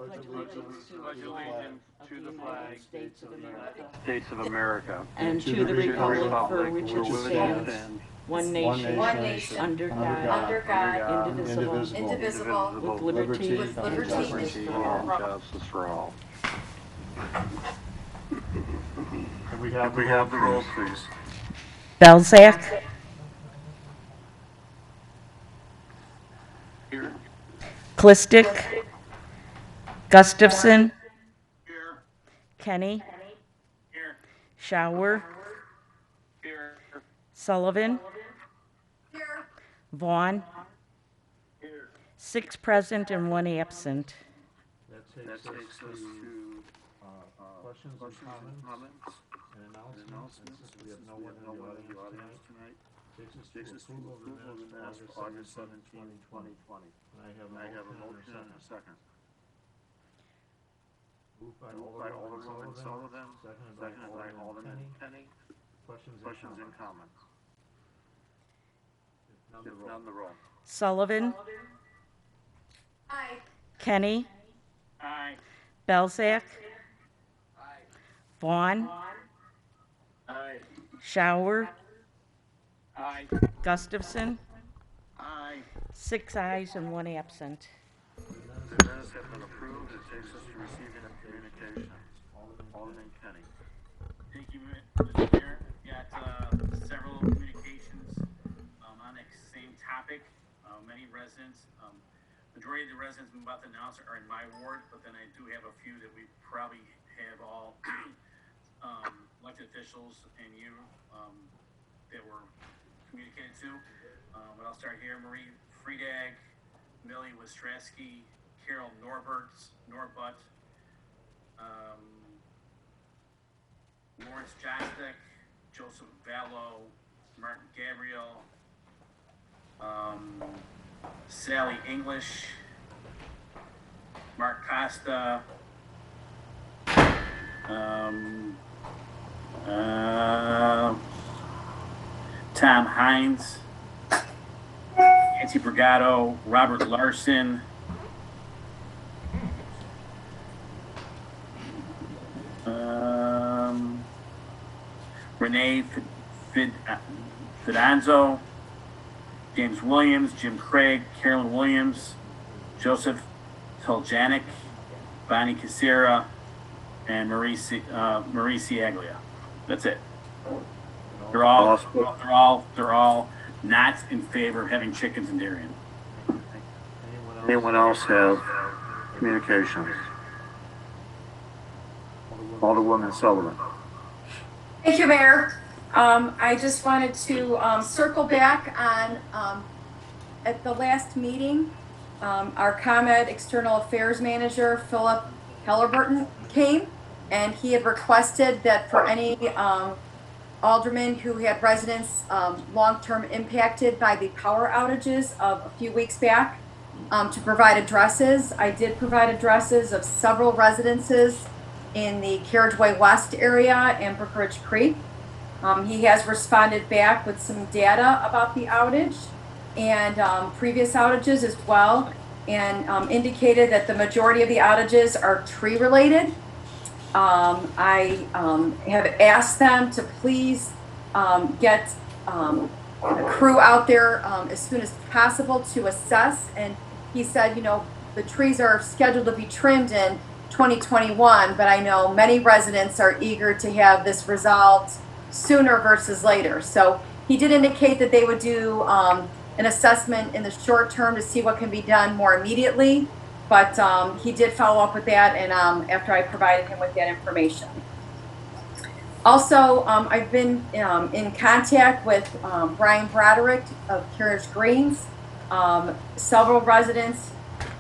pledge allegiance to the flag States of of the America, United States of America, and to the republic for which it stands, one nation, under God, indivisible, with liberty and justice for all. justice for all. Can we have the roll, please? Belzak, Here. Clistic, Gustafson, Here. Kenny, Here. Shower, Here. Sullivan, Vaughn, Here. 6 present and 1 absent. That takes us to questions and comments and announcements. And since we have no one in the audience tonight, takes us to approval of the minutes for August 17, 2020. And I have a motion and a second. Moved by Alderman Sullivan, seconded by Alderman Penny. Questions and comments? If none, the roll. Sullivan, Aye. Kenny, Aye. Belzak, Vaughn, Aye. Shower, Aye. Gustafson, Aye. 6 ayes and 1 absent. The minutes have been approved. It takes us to receiving of communications. Alderman Kenny. Thank you, Mr. Mayor. Got several communications on the same topic. Many residents, majority of the residents I'm about to announce are in my ward, but then I do have a few that we probably have all elected officials and you that were communicated to. But I'll start here. Marie Friedag, Millie Wistrowski, Carol Norbutt, Lawrence Jostek, Joseph Vallow, Martin Gabriel, Sally English, Mark Costa, Tom Hines, Nancy Brigado, Robert Larson, Renee Fidanzo, James Williams, Jim Craig, Carolyn Williams, Joseph Toljanik, Bonnie Casera, and Marie Ciaglia. That's it. They're all not in favor of having chickens in Darien. Anyone else have communications? Alderwoman Sullivan. Thank you, Mayor. I just wanted to circle back on at the last meeting, our ComEd External Affairs Manager, Philip Hellerburton, came, and he had requested that for any aldermen who had residents long-term impacted by the power outages of a few weeks back to provide addresses. I did provide addresses of several residences in the Carriageway West area and Brook Ridge Creek. He has responded back with some data about the outage and previous outages as well, and indicated that the majority of the outages are tree related. I have asked them to please get a crew out there as soon as possible to assess, and he said, the trees are scheduled to be trimmed in 2021, but I know many residents are eager to have this resolved sooner versus later. So he did indicate that they would do an assessment in the short term to see what can be done more immediately, but he did follow up with that, and after I provided him with that information. Also, I've been in contact with Brian Broderick of Carriage Greens. Several residents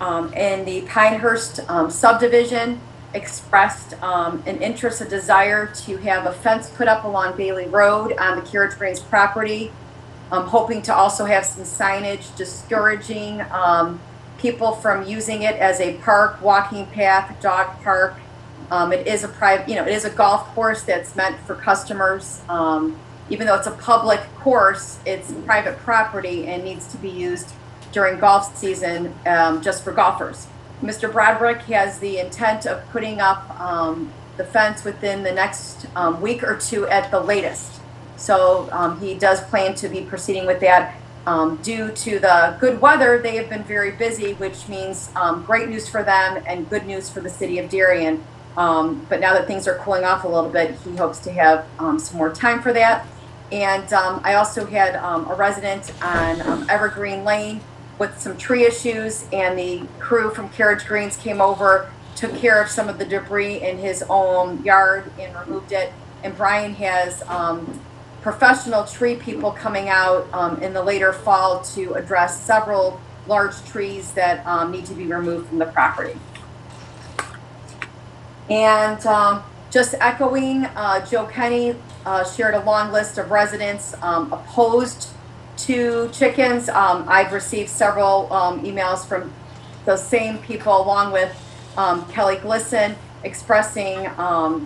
in the Pinehurst subdivision expressed an interest, a desire to have a fence put up along Bailey Road on the Carriage Greens property. I'm hoping to also have some signage discouraging people from using it as a park, walking path, dog park. It is a private, it is a golf course that's meant for customers. Even though it's a public course, it's private property and needs to be used during golf season just for golfers. Mr. Broderick has the intent of putting up the fence within the next week or two at the latest. So he does plan to be proceeding with that. Due to the good weather, they have been very busy, which means great news for them and good news for the city of Darien. But now that things are cooling off a little bit, he hopes to have some more time for that. And I also had a resident on Evergreen Lane with some tree issues, and the crew from Carriage Greens came over, took care of some of the debris in his own yard and removed it. And Brian has professional tree people coming out in the later fall to address several large trees that need to be removed from the property. And just echoing, Joe Kenny shared a long list of residents opposed to chickens. I've received several emails from those same people, along with Kelly Glisson, expressing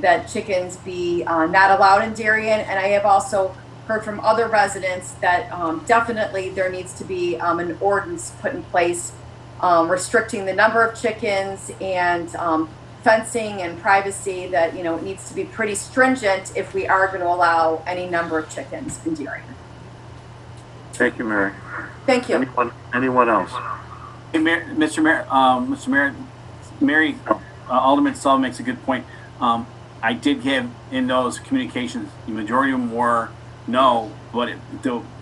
that chickens be not allowed in Darien. And I have also heard from other residents that definitely there needs to be an ordinance put in place restricting the number of chickens and fencing and privacy, that, you know, it needs to be pretty stringent if we are going to allow any number of chickens in Darien. Thank you, Mary. Thank you. Anyone else? Hey, Mr. Mayor, Mary, Alderman Sullivan makes a good point. I did have in those communications, the majority of them were no, but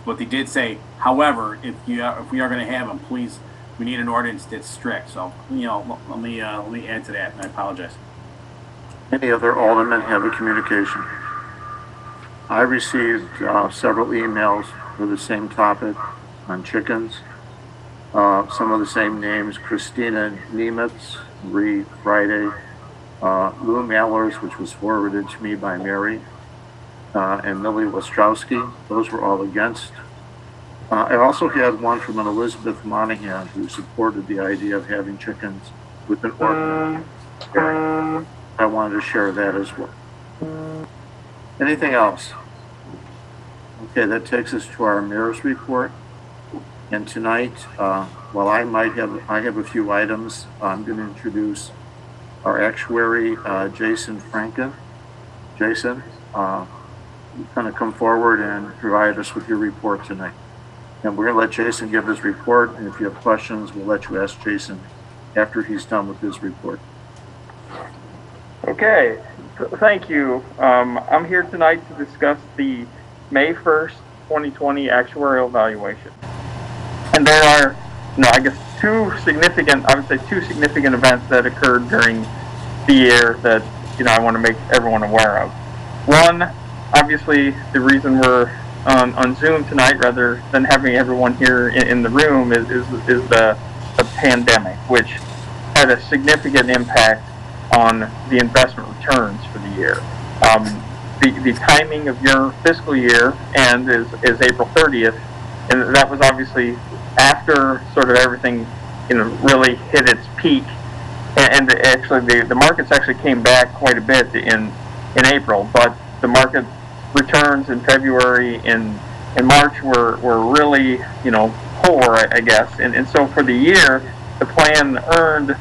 what they did say, however, if we are going to have them, please, we need an ordinance that's strict. So, you know, let me add to that, and I apologize. Any other aldermen have a communication? I received several emails for the same topic on chickens. Some of the same names: Christina Nemitz, Marie Friday, Lou Mallers, which was forwarded to me by Mary, and Millie Ostrowski. Those were all against. I also had one from an Elizabeth Monahan, who supported the idea of having chickens with an ordinance. I wanted to share that as well. Anything else? Okay, that takes us to our mayor's report. And tonight, while I have a few items, I'm going to introduce our actuary, Jason Franken. Jason, you kind of come forward and provide us with your report tonight. And we're going to let Jason give his report, and if you have questions, we'll let you ask Jason after he's done with his report. Okay, thank you. I'm here tonight to discuss the May 1st, 2020 actuarial evaluation. And there are, I guess two significant events that occurred during the year that, I want to make everyone aware of. One, obviously, the reason we're on Zoom tonight rather than having everyone here in the room is the pandemic, which had a significant impact on the investment returns for the year. The timing of your fiscal year end is April 30th, and that was obviously after sort of everything really hit its peak, and actually the markets actually came back quite a bit in April, but the market returns in February and March were really poor, I guess, and so for the year the plan earned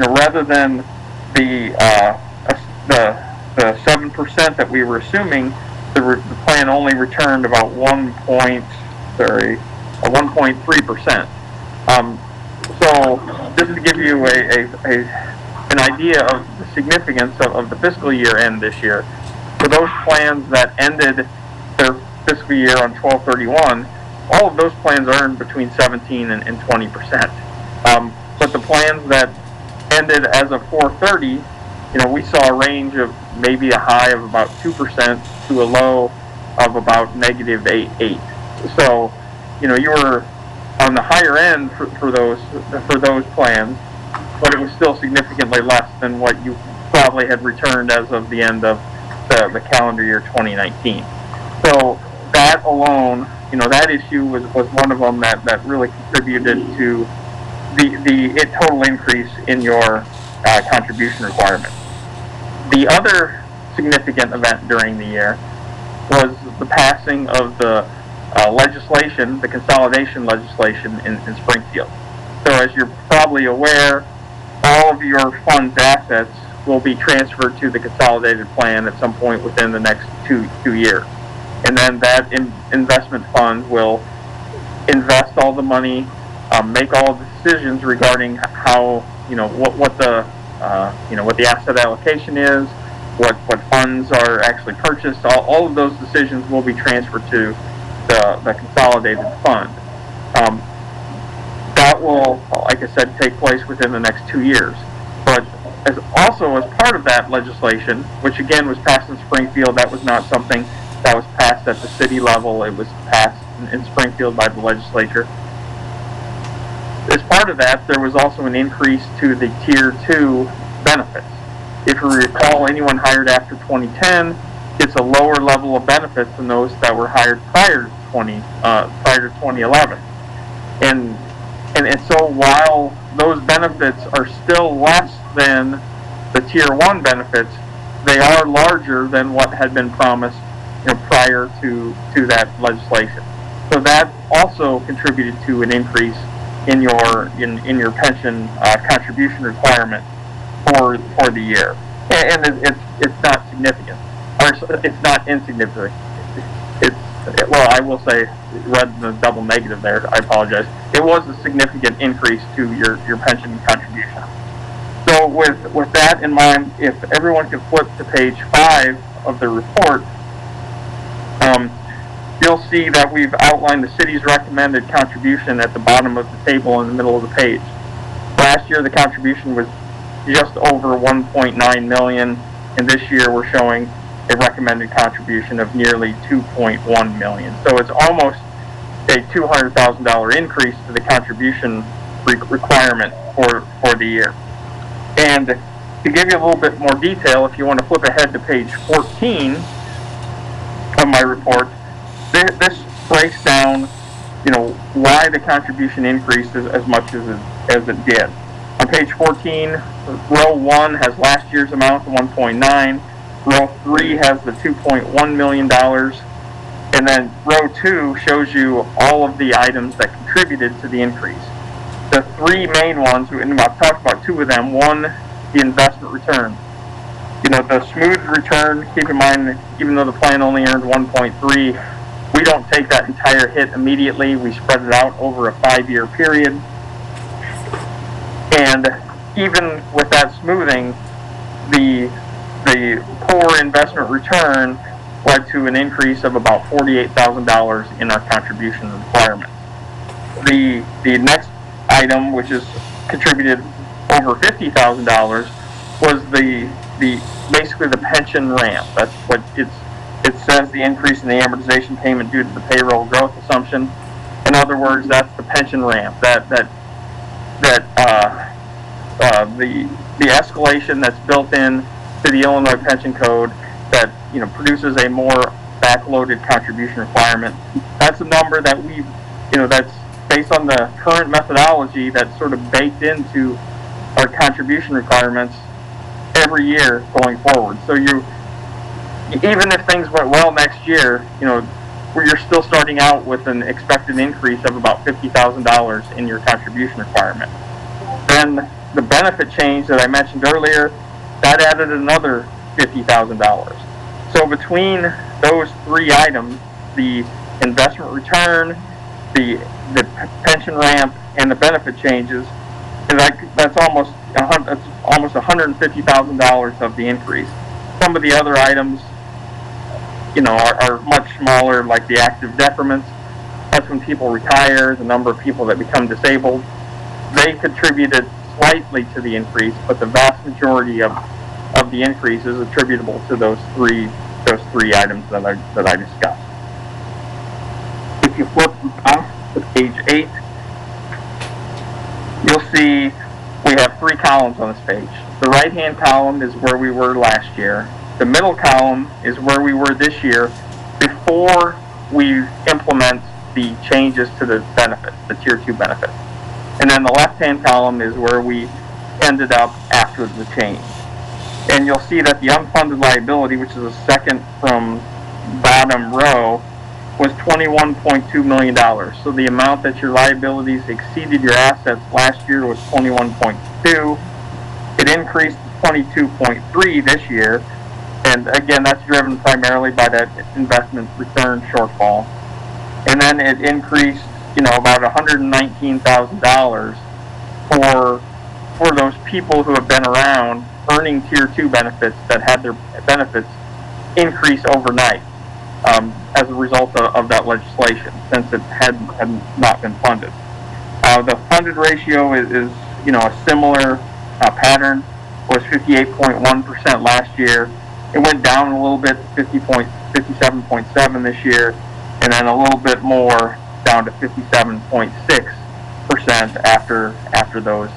rather than the 7% that we were assuming, the plan only returned about 1.3%. So just to give you an idea of the significance of the fiscal year end this year, for those plans that ended their fiscal year on 12/31, all of those plans earned between 17 and 20%. But the plans that ended as of 4/30, we saw a range of maybe a high of about 2% to a low of about -8. So, you were on the higher end for those plans, but it was still significantly less than what you probably had returned as of the end of the calendar year 2019. So that alone, that issue was one of them that really contributed to the total increase in your contribution requirement. The other significant event during the year was the passing of the legislation, the consolidation legislation in Springfield. So as you're probably aware, all of your fund's assets will be transferred to the consolidated plan at some point within the next two years. And then that investment fund will invest all the money, make all the decisions regarding how, what the asset allocation is, what funds are actually purchased. All of those decisions will be transferred to the consolidated fund. That will, like I said, take place within the next 2 years. But also as part of that legislation, which again was passed in Springfield, that was not something that was passed at the city level. It was passed in Springfield by the legislature. As part of that, there was also an increase to the Tier 2 benefits. If you recall, anyone hired after 2010 gets a lower level of benefits than those that were hired prior to 2011. And so while those benefits are still less than the Tier 1 benefits, they are larger than what had been promised prior to that legislation. So that also contributed to an increase in your pension contribution requirement for the year. And it's not significant, or it's not insignificant. Well, I will say, rather than the double negative there, I apologize. It was a significant increase to your pension contribution. So with that in mind, if everyone could flip to page 5 of the report, you'll see that we've outlined the city's recommended contribution at the bottom of the table in the middle of the page. Last year, the contribution was just over 1.9 million, and this year we're showing a recommended contribution of nearly 2.1 million. So it's almost a $200,000 increase to the contribution requirement for the year. And to give you a little bit more detail, if you want to flip ahead to page 14 of my report, this breaks down, why the contribution increased as much as it did. On page 14, row 1 has last year's amount, 1.9. Row 3 has the $2.1 million. And then row 2 shows you all of the items that contributed to the increase. The three main ones, and I've talked about two of them. One, the investment return. The smooth return, keep in mind, even though the plan only earned 1.3, we don't take that entire hit immediately. We spread it out over a 5-year period. And even with that smoothing, the poor investment return led to an increase of about $48,000 in our contribution requirements. The next item, which is contributed over $50,000, was basically the pension ramp. That's what it says, the increase in the amortization payment due to the payroll growth assumption. In other words, that's the pension ramp. The escalation that's built in to the Illinois Pension Code that produces a more backloaded contribution requirement. That's a number that that's based on the current methodology that's sort of baked into our contribution requirements every year going forward. So even if things went well next year, you're still starting out with an expected increase of about $50,000 in your contribution requirement. Then the benefit change that I mentioned earlier, that added another $50,000. So between those three items, the investment return, the pension ramp, and the benefit changes, that's almost $150,000 of the increase. Some of the other items, are much smaller, like the active decrements. That's when people retire, the number of people that become disabled. They contributed slightly to the increase, but the vast majority of the increase is attributable to those three items that I discussed. If you flip to page 8, you'll see we have 3 columns on this page. The right-hand column is where we were last year. The middle column is where we were this year before we implement the changes to the benefits, the Tier 2 benefits. And then the left-hand column is where we ended up after the change. And you'll see that the unfunded liability, which is the second from bottom row, was $21.2 million. So the amount that your liabilities exceeded your assets last year was 21.2. It increased to 22.3 this year, and again, that's driven primarily by that investment return shortfall. And then it increased, about $119,000 for those people who have been around earning Tier 2 benefits that had their benefits increase overnight as a result of that legislation, since it had not been funded. The funded ratio is a similar pattern. Was 58.1% last year. It went down a little bit to 57.7 this year, and then a little bit more down to 57.6% after those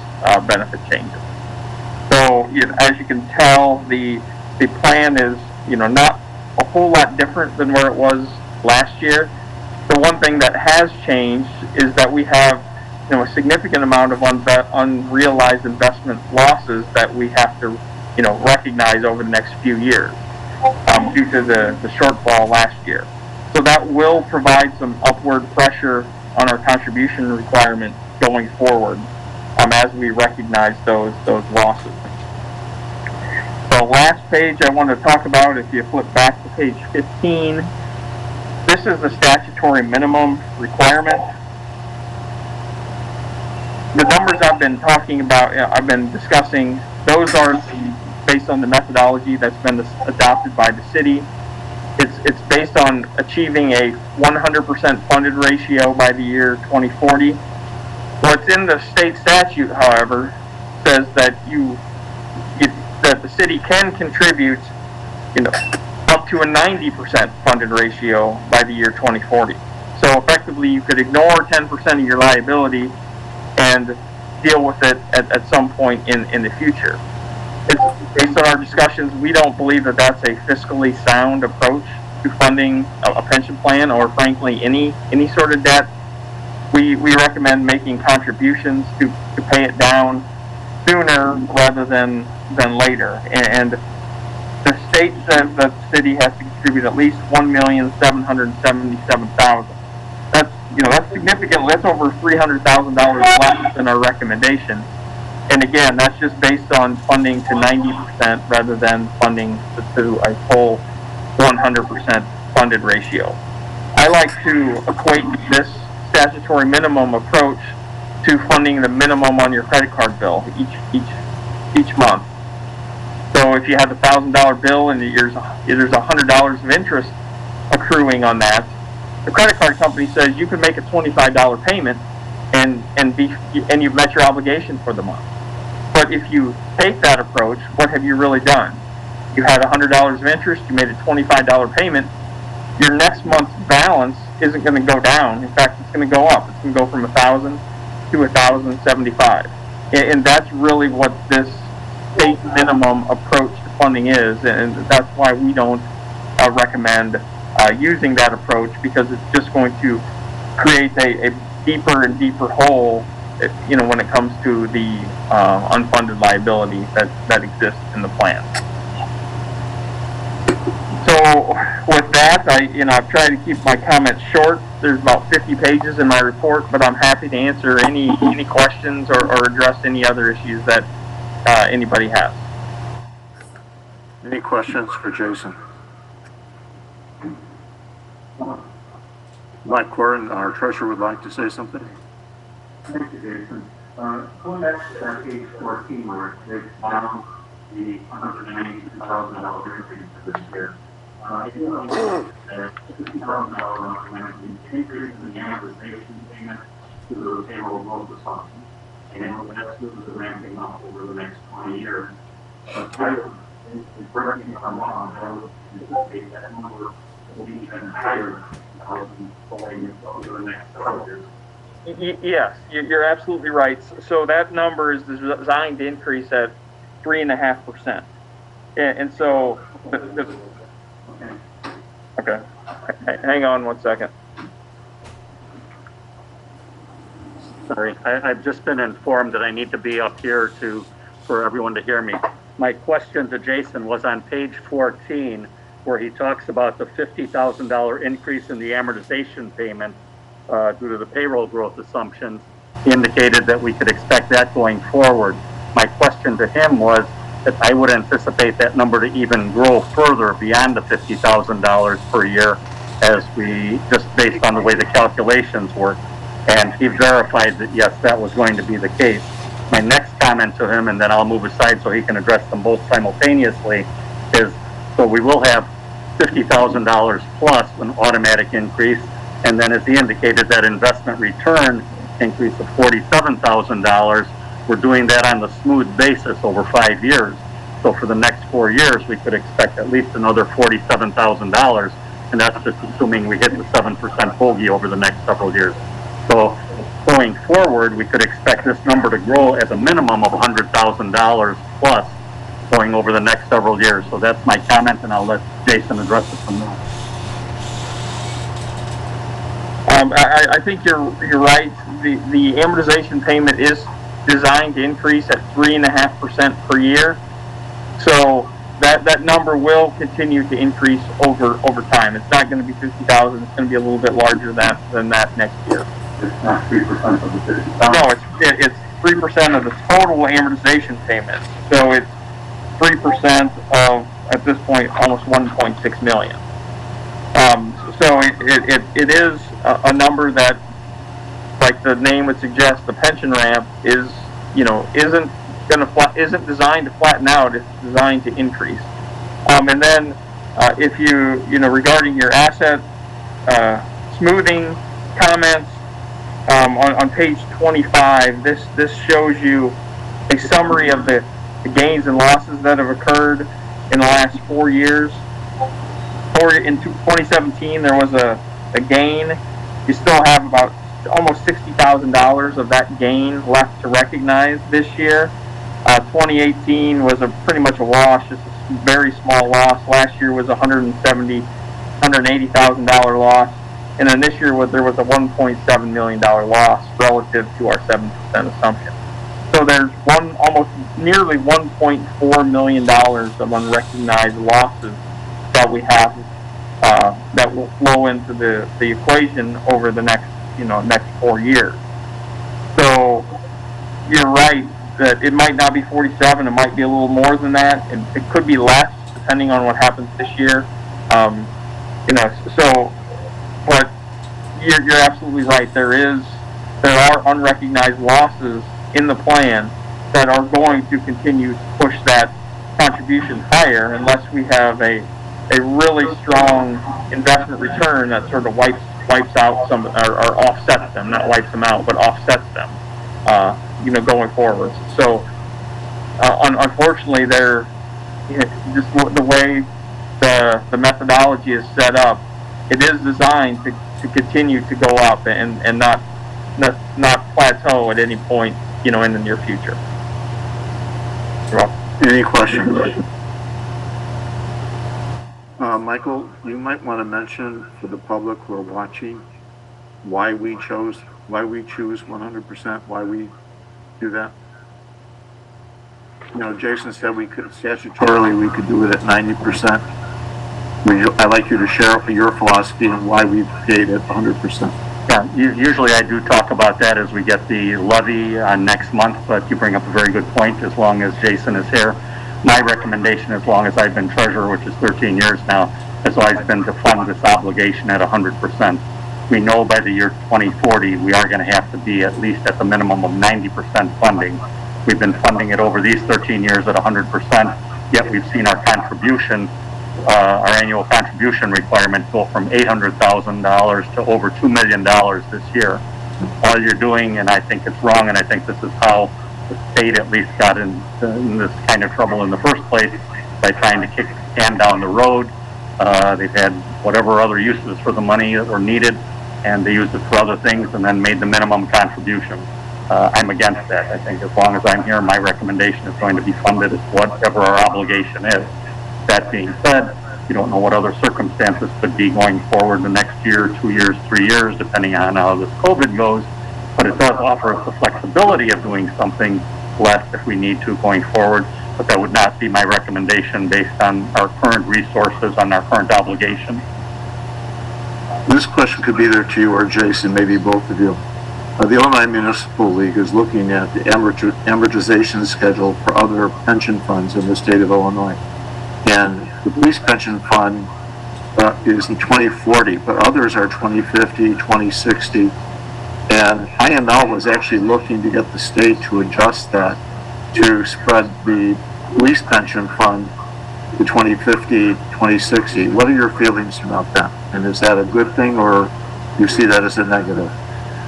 benefit changes. So as you can tell, the plan is not a whole lot different than where it was last year. The one thing that has changed is that we have a significant amount of unrealized investment losses that we have to recognize over the next few years due to the shortfall last year. So that will provide some upward pressure on our contribution requirement going forward as we recognize those losses. The last page I want to talk about, if you flip back to page 15, this is the statutory minimum requirement. The numbers I've been talking about, I've been discussing, those are based on the methodology that's been adopted by the city. It's based on achieving a 100% funded ratio by the year 2040. What's in the state statute, however, says that that the city can contribute, up to a 90% funded ratio by the year 2040. So effectively, you could ignore 10% of your liability and deal with it at some point in the future. It's based on our discussions, we don't believe that that's a fiscally sound approach to funding a pension plan, or frankly any sort of debt. We recommend making contributions to pay it down sooner rather than later. And the state says that the city has to contribute at least $1,777,000. That's significant. That's over $300,000 less than our recommendation. And again, that's just based on funding to 90% rather than funding to a full 100% funded ratio. I like to equate this statutory minimum approach to funding the minimum on your credit card bill each month. So if you have a $1,000 bill and there's $100 of interest accruing on that, the credit card company says you can make a $25 payment and you've met your obligation for the month. But if you take that approach, what have you really done? You had $100 of interest, you made a $25 payment, your next month's balance isn't going to go down. In fact, it's going to go up. It's going to go from $1,000 to $1,075. And that's really what this state minimum approach to funding is, and that's why we don't recommend using that approach, because it's just going to create a deeper and deeper hole, when it comes to the unfunded liability that exists in the plan. So with that, I've tried to keep my comments short. There's about 50 pages in my report, but I'm happy to answer any questions or address any other issues that anybody has. Any questions for Jason? Mike Corin, our treasurer, would like to say something. Thank you, Jason. Going back to page 14, where it breaks down the $192,000 increase for this year. I do want to look at $50,000 increase in the amortization payment to the payroll growth assumption, and that's due to the ramping up over the next 20 years. Correct me if I'm wrong, I would anticipate that number will be even higher going over the next several years. Yes, you're absolutely right. So that number is designed to increase at 3.5%. And so, okay, hang on one second. Sorry, I've just been informed that I need to be up here for everyone to hear me. My question to Jason was on page 14, where he talks about the $50,000 increase in the amortization payment due to the payroll growth assumptions. He indicated that we could expect that going forward. My question to him was that I would anticipate that number to even grow further beyond the $50,000 per year, as we, just based on the way the calculations work. And he verified that yes, that was going to be the case. My next comment to him, and then I'll move aside so he can address them both simultaneously, is so we will have $50,000 plus an automatic increase, and then as he indicated, that investment return increase of $47,000, we're doing that on the smooth basis over 5 years. So for the next 4 years, we could expect at least another $47,000, and that's just assuming we hit the 7% bogey over the next several years. So going forward, we could expect this number to grow at a minimum of $100,000 plus going over the next several years. So that's my comment, and I'll let Jason address it from there. I think you're right. The amortization payment is designed to increase at 3.5% per year. So that number will continue to increase over time. It's not going to be 50,000. It's going to be a little bit larger than that next year. It's not 3% of the 50,000. No, it's 3% of the total amortization payment. So it's 3% of, at this point, almost 1.6 million. So it is a number that, like the name would suggest, the pension ramp is, isn't designed to flatten out. It's designed to increase. And then if regarding your asset smoothing comments, on page 25, this shows you a summary of the gains and losses that have occurred in the last 4 years. In 2017, there was a gain. You still have about almost $60,000 of that gain left to recognize this year. 2018 was pretty much a wash, just a very small loss. Last year was $180,000 loss. And then this year there was a $1.7 million loss relative to our 7% assumption. So there's almost nearly $1.4 million of unrecognized losses that we have that will flow into the equation over the next 4 years. So you're right that it might not be 47, it might be a little more than that, and it could be less depending on what happens this year. But you're absolutely right. There are unrecognized losses in the plan that are going to continue to push that contribution higher unless we have a really strong investment return that sort of wipes out some or offsets them, not wipes them out, but offsets them, going forward. So unfortunately, just the way the methodology is set up, it is designed to continue to go up and not plateau at any point, in the near future. Any questions? Michael, you might want to mention for the public who are watching why we choose 100%, why we do that. Jason said statutorily we could do it at 90%. I'd like you to share your philosophy and why we've paid at 100%. Yeah, usually I do talk about that as we get the levy next month, but you bring up a very good point as long as Jason is here. My recommendation, as long as I've been treasurer, which is 13 years now, has always been to fund this obligation at 100%. We know by the year 2040 we are going to have to be at least at the minimum of 90% funding. We've been funding it over these 13 years at 100%, yet we've seen our contribution, our annual contribution requirement go from $800,000 to over $2 million this year. All you're doing, and I think it's wrong, and I think this is how the state at least got in this kind of trouble in the first place, by trying to kick the can down the road. They've had whatever other uses for the money that were needed, and they used it for other things and then made the minimum contribution. I'm against that. I think as long as I'm here, my recommendation is going to be funded at whatever our obligation is. That being said, you don't know what other circumstances could be going forward the next year, 2 years, 3 years, depending on how this COVID goes. But it does offer us the flexibility of doing something less if we need to going forward. But that would not be my recommendation based on our current resources, on our current obligation. This question could be either to you or Jason, maybe both of you. The Illinois Municipal League is looking at the amortization schedule for other pension funds in the state of Illinois. And the police pension fund is in 2040, but others are 2050, 2060. And IML was actually looking to get the state to adjust that to spread the police pension fund to 2050, 2060. What are your feelings about that? And is that a good thing, or do you see that as a negative?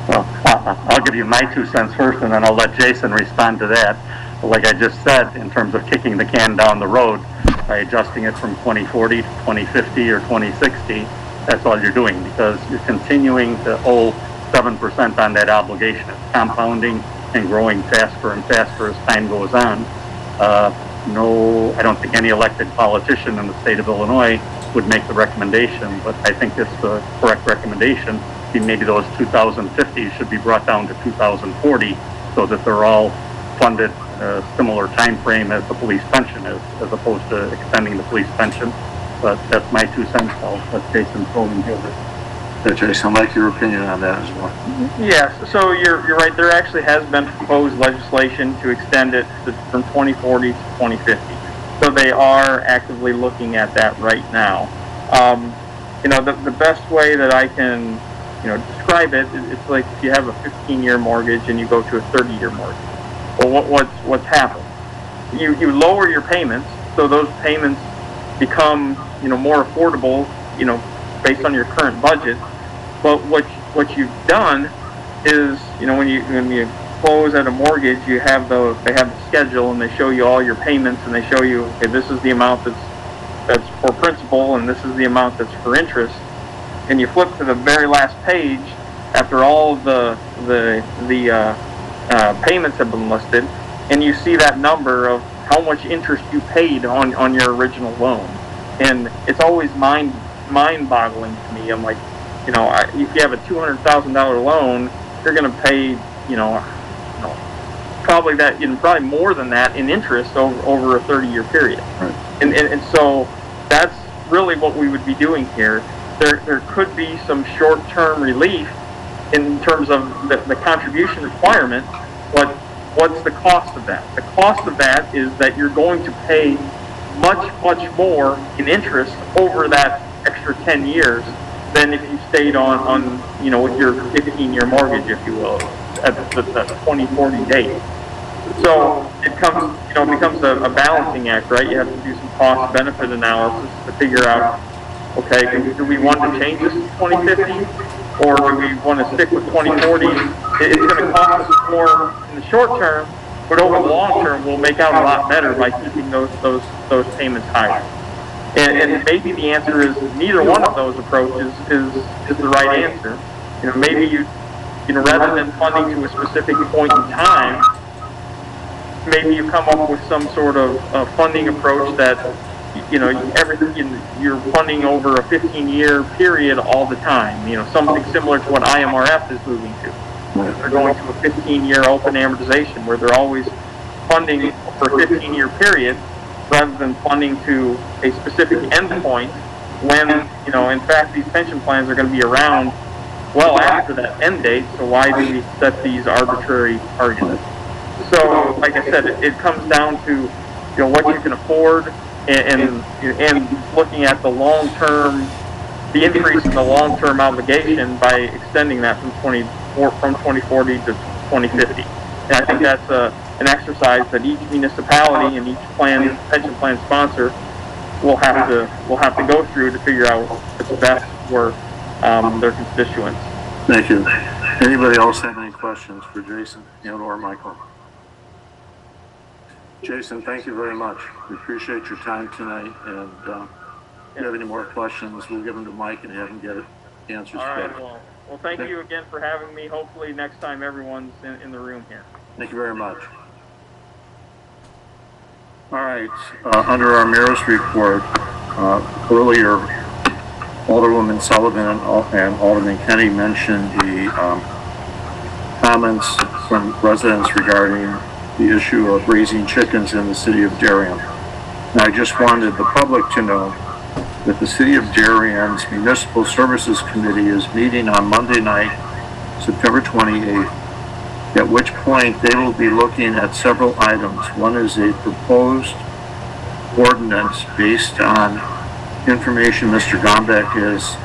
Well, I'll give you my 2 cents first, and then I'll let Jason respond to that. Like I just said, in terms of kicking the can down the road, by adjusting it from 2040 to 2050 or 2060, that's all you're doing, because you're continuing to owe 7% on that obligation. It's compounding and growing faster and faster as time goes on. No, I don't think any elected politician in the state of Illinois would make the recommendation, but I think it's the correct recommendation. Maybe those 2050 should be brought down to 2040 so that they're all funded a similar time frame as the police pension is, as opposed to extending the police pension. But that's my 2 cents. I'll let Jason throw in here. Yeah, Jason, I'd like your opinion on that as well. Yes, so you're right. There actually has been proposed legislation to extend it from 2040 to 2050. So they are actively looking at that right now. The best way that I can describe it, it's like if you have a 15-year mortgage and you go to a 30-year mortgage. Well, what's happened? You lower your payments, so those payments become more affordable, based on your current budget. But what you've done is, when you close at a mortgage, they have the schedule, and they show you all your payments, and they show you, okay, this is the amount that's for principal, and this is the amount that's for interest. And you flip to the very last page after all of the payments have been listed, and you see that number of how much interest you paid on your original loan. And it's always mind-boggling to me. I'm like, if you have a $200,000 loan, you're going to pay, probably more than that in interest over a 30-year period. Right. And so that's really what we would be doing here. There could be some short-term relief in terms of the contribution requirement, but what's the cost of that? The cost of that is that you're going to pay much, much more in interest over that extra 10 years than if you stayed on with your 15-year mortgage, if you will, at the 2040 date. So it becomes a balancing act, right? You have to do some cost-benefit analysis to figure out, okay, do we want to change this to 2050, or do we want to stick with 2040? It's going to cost us more in the short term, but over the long term, we'll make out a lot better by keeping those payments higher. And maybe the answer is neither one of those approaches is the right answer. Maybe you rather than funding to a specific point in time, maybe you come up with some sort of funding approach that everything you're funding over a 15-year period all the time. Something similar to what IMRF is moving to. They're going to a 15-year open amortization where they're always funding for a 15-year period rather than funding to a specific endpoint when, in fact, these pension plans are going to be around well after that end date, so why do we set these arbitrary targets? So, like I said, it comes down to, what you can afford and looking at the long-term, the increase in the long-term obligation by extending that from 2040 to 2050. And I think that's an exercise that each municipality and each pension plan sponsor will have to go through to figure out what's best for their constituents. Thank you. Anybody else have any questions for Jason or Michael? Jason, thank you very much. We appreciate your time tonight, and if you have any more questions, we'll give them to Mike and have him get answers. All right, well, thank you again for having me. Hopefully next time everyone's in the room here. Thank you very much. All right, under our mayor's report, earlier Alderwoman Sullivan and Alderman Kenny mentioned the comments from residents regarding the issue of raising chickens in the city of Darien. And I just wanted the public to know that the City of Darien's Municipal Services Committee is meeting on Monday night, September 28th, at which point they will be looking at several items. One is a proposed ordinance based on information Mr. Gombeck has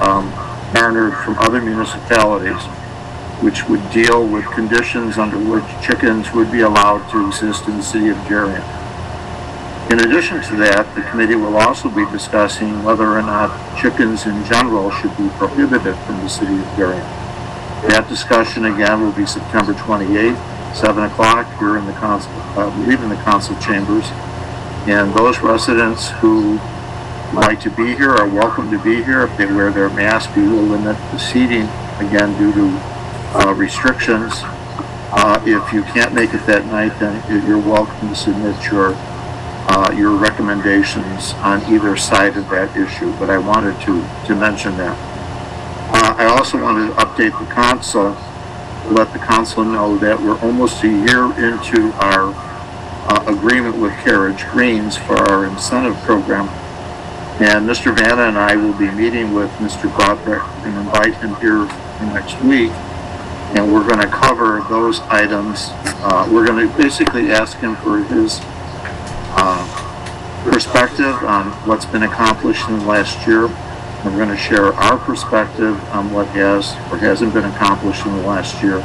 garnered from other municipalities, which would deal with conditions under which chickens would be allowed to exist in the city of Darien. In addition to that, the committee will also be discussing whether or not chickens in general should be prohibited from the city of Darien. That discussion again will be September 28th, 7 o'clock here in the council, in the council chambers. And those residents who like to be here are welcome to be here. If they wear their mask, we will limit the seating again due to restrictions. If you can't make it that night, then you're welcome to submit your recommendations on either side of that issue. But I wanted to mention that. I also wanted to update the council, let the council know that we're almost a year into our agreement with Carriage Greens for our incentive program. And Mr. Vanna and I will be meeting with Mr. Broderick and invite him here next week. And we're going to cover those items. We're going to basically ask him for his perspective on what's been accomplished in the last year. We're going to share our perspective on what has or hasn't been accomplished in the last year.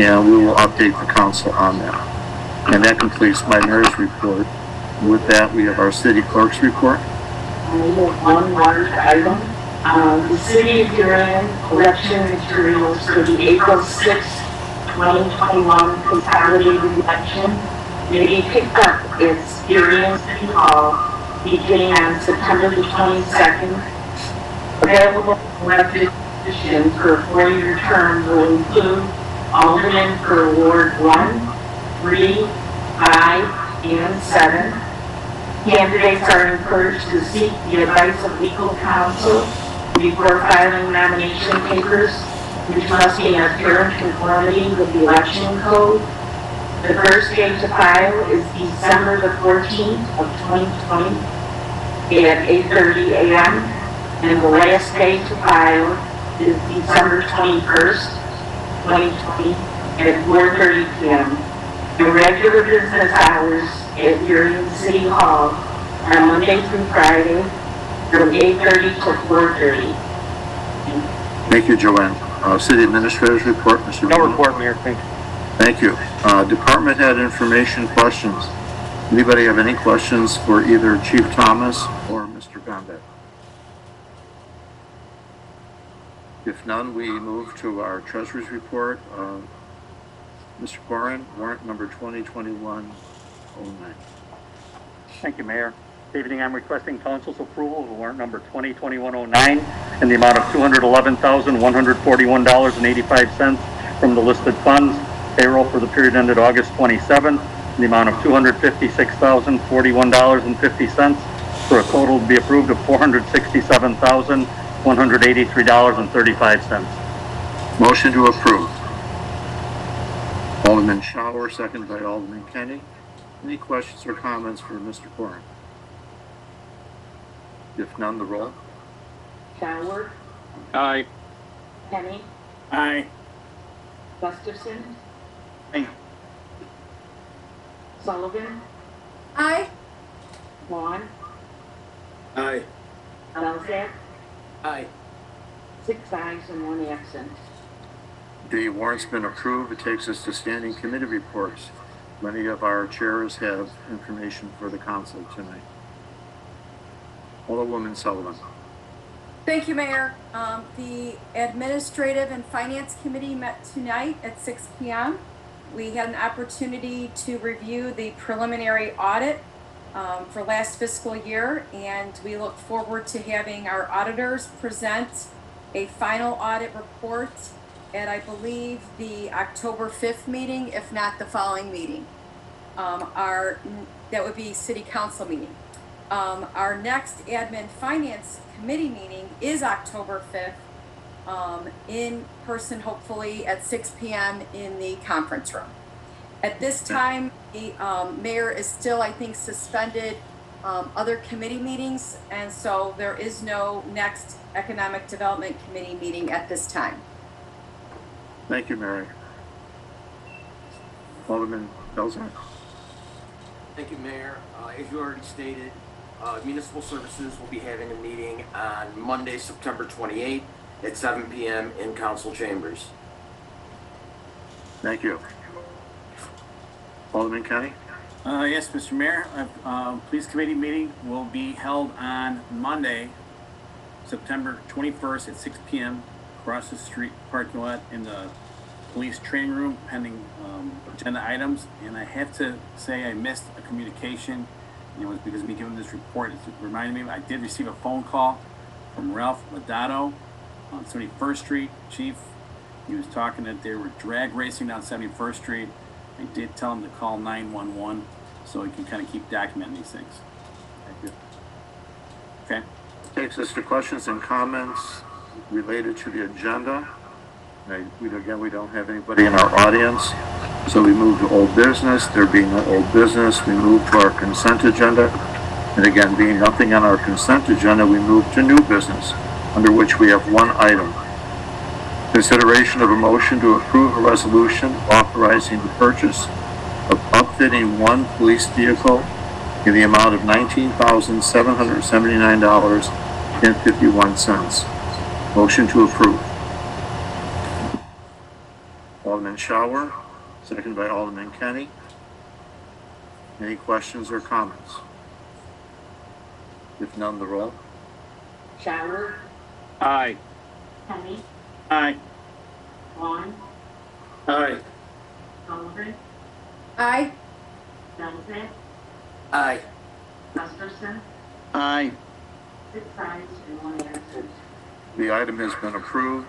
And we will update the council on that. And that completes my mayor's report. With that, we have our city clerk's report. I have one large item. The City of Darien election materials for the April 6, 2021 consolidated election may be picked up at Darien City Hall beginning on September the 22nd. Available elected positions for a 4-year term will include alderman for Ward 1, 3, 5, and 7. Candidates are encouraged to seek the advice of legal counsel before filing nomination papers, which must be in apparent conformity with the election code. The first day to file is December the 14th of 2020 at 8:30 a.m. and the last day to file is December 21st, 2020 at 4:30 p.m. The regular business hours at Darien City Hall on Monday through Friday from 8:30 to 4:30. Thank you, Joanne. City Administrator's report, Mr. No Bowman. report, Mayor. Thank you. Thank you. Department head information questions. Anybody have any questions for either Chief Thomas or Mr. Gombeck? If none, we move to our Treasurer's report. Mr. Corrin, warrant number 2021-09. Thank you, Mayor. This evening, I'm requesting council's approval of warrant number 2021-09 in the amount of $211,141.85 from the listed funds. Payroll for the period ended August 27th in the amount of $256,041.50 for a total to be approved of $467,183.35. Motion to approve. Alderman Shower, second by Alderman Kenny. Any questions or comments for Mr. Corrin? If none, the roll. Shower, Aye. Kenny, Aye. Gustafson, Aye. Sullivan, Aye. Vaughn, Aye. Belzak, Aye. 6 ayes and 1 absent. The warrant's been approved. It takes us to standing committee reports. Many of our chairs have information for the council tonight. Alderwoman Sullivan. Thank you, Mayor. The Administrative and Finance Committee met tonight at 6 p.m. We had an opportunity to review the preliminary audit for last fiscal year, and we look forward to having our auditors present a final audit report at, I believe, the October 5th meeting, if not the following meeting. That would be City Council meeting. Our next Admin Finance Committee meeting is October 5th, in person, hopefully at 6 p.m. in the conference room. At this time, the mayor is still, I think, suspended other committee meetings, and so there is no next Economic Development Committee meeting at this time. Thank you, Mary. Alderman Belzak. Thank you, Mayor. As you already stated, Municipal Services will be having a meeting on Monday, September 28th at 7 p.m. in council chambers. Thank you. Alderman Kenny. Yes, Mr. Mayor, Police Committee meeting will be held on Monday, September 21st at 6 p.m. across the street parking lot in the police training room pending agenda items. And I have to say I missed a communication. It was because of me giving this report. It reminded me I did receive a phone call from Ralph Lodato on 71st Street. Chief, he was talking that they were drag racing down 71st Street. I did tell him to call 911 so he can kind of keep documenting these things. Thank you. Okay? Takes us to questions and comments related to the agenda. We don't have anybody in our audience, so we move to old business. There being no old business, we move to our consent agenda. And again, being nothing on our consent agenda, we move to new business, under which we have one item. Consideration of a motion to approve a resolution authorizing the purchase of upfitting one police vehicle in the amount of $19,779.51. Motion to approve. Alderman Shower, second by Alderman Kenny. Any questions or comments? If none, the roll. Shower, Aye. Kenny, Aye. Vaughn, Aye. Sullivan, Aye. Belzak, Aye. Gustafson, Aye. 6 ayes and 1 absent. The item has been approved.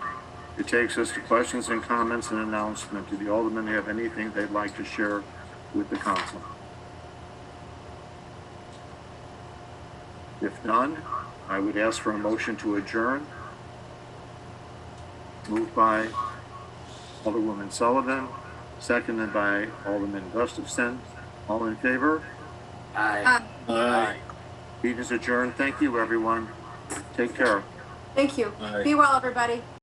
It takes us to questions and comments and announcement. Do the aldermen have anything they'd like to share with the council? If none, I would ask for a motion to adjourn. Moved by Alderwoman Sullivan, seconded by Alderman Gustafson. All in favor? Aye. Aye. Meeting is adjourned. Thank you, everyone. Take care. Thank you. Aye. Be well, everybody.